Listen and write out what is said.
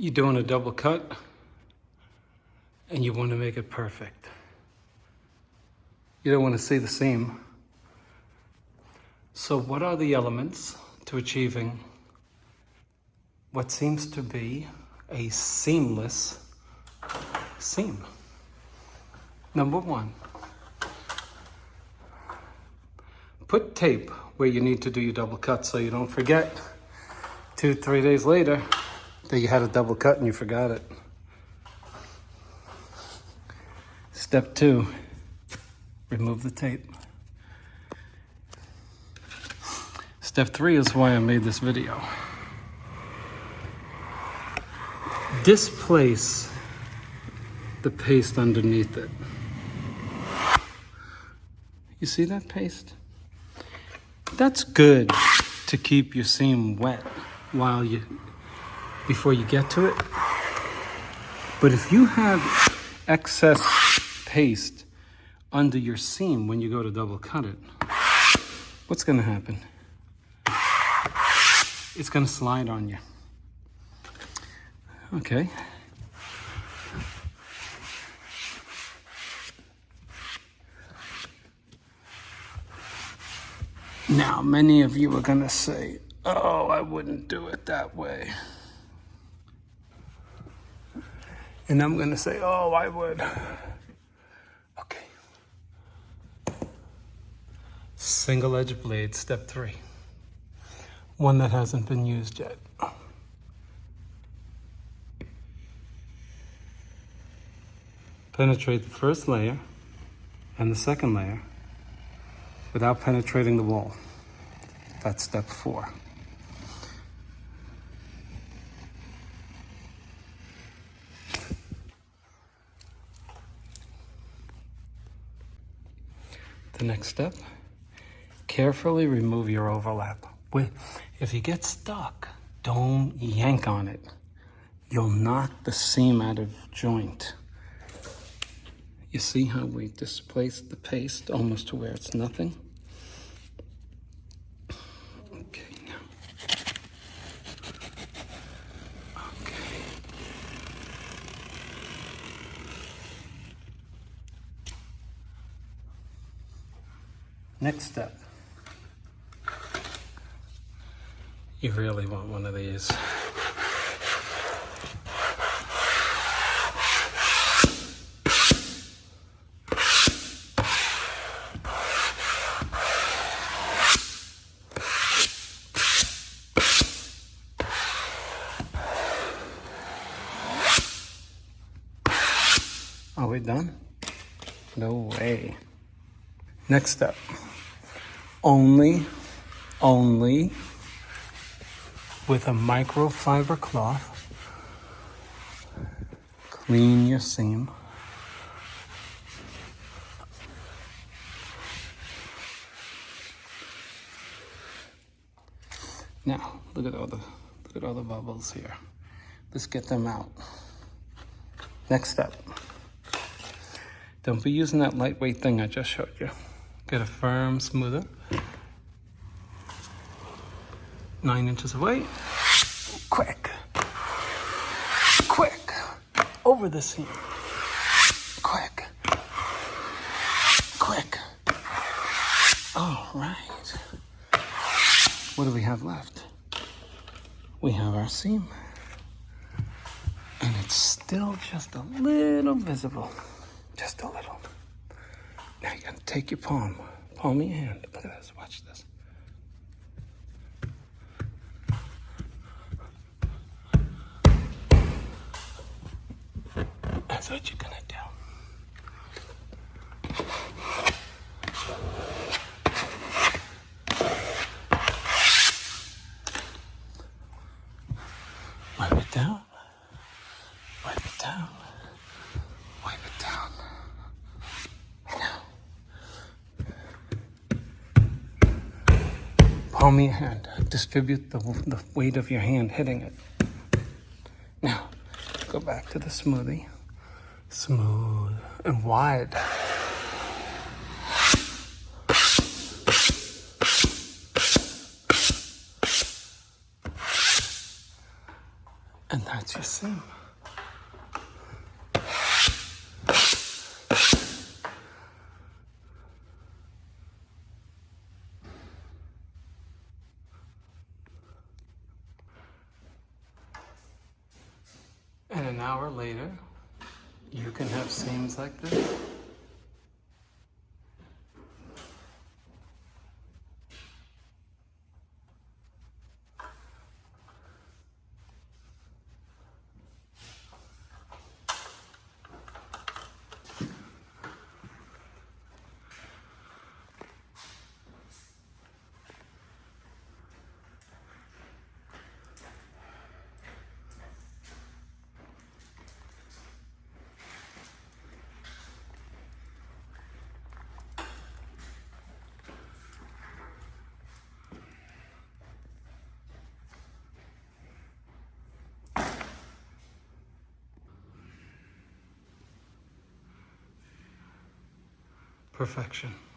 You're doing a double cut and you want to make it perfect. You don't want to see the seam. So what are the elements to achieving what seems to be a seamless seam? Number one, put tape where you need to do your double cut so you don't forget 2-3 days later that you had a double cut and you forgot it. Step 2, remove the tape. Step 3 is why I made this video. Displace the paste underneath it. You see that paste? That's good to keep your seam wet before you get to it. But if you have excess paste under your seam when you go to double cut it, what's gonna happen? It's gonna slide on you. Okay. Now, many of you are gonna say, oh, I wouldn't do it that way. And I'm gonna say, oh, I would. Okay. Single edge blade, step 3. One that hasn't been used yet. Penetrate the first layer and the second layer without penetrating the wall. That's step 4. The next step, carefully remove your overlap. If you get stuck, don't yank on it. You'll knock the seam out of joint. You see how we displaced the paste almost to where it's nothing? Okay, now. Okay. Next step. You really want one of these. Are we done? No way. Next step. Only with a microfiber cloth, clean your seam. Now, look at all the bubbles here. Let's get them out. Next step. Don't be using that lightweight thing I just showed you. Get a firm smoother. 9 inches away. Quick. Quick. Over the seam. Quick. Quick. All right. What do we have left? We have our seam. And it's still just a little visible. Just a little. Now you're gonna take your palm of your hand. Look at this, watch this. That's what you're gonna do. Wipe it down. Wipe it down. Wipe it down. Palm of your hand. Distribute the weight of your hand hitting it. Now, go back to the smoothie. Smooth and wide. And that's your seam. And an hour later, you can have seams like this. Perfection.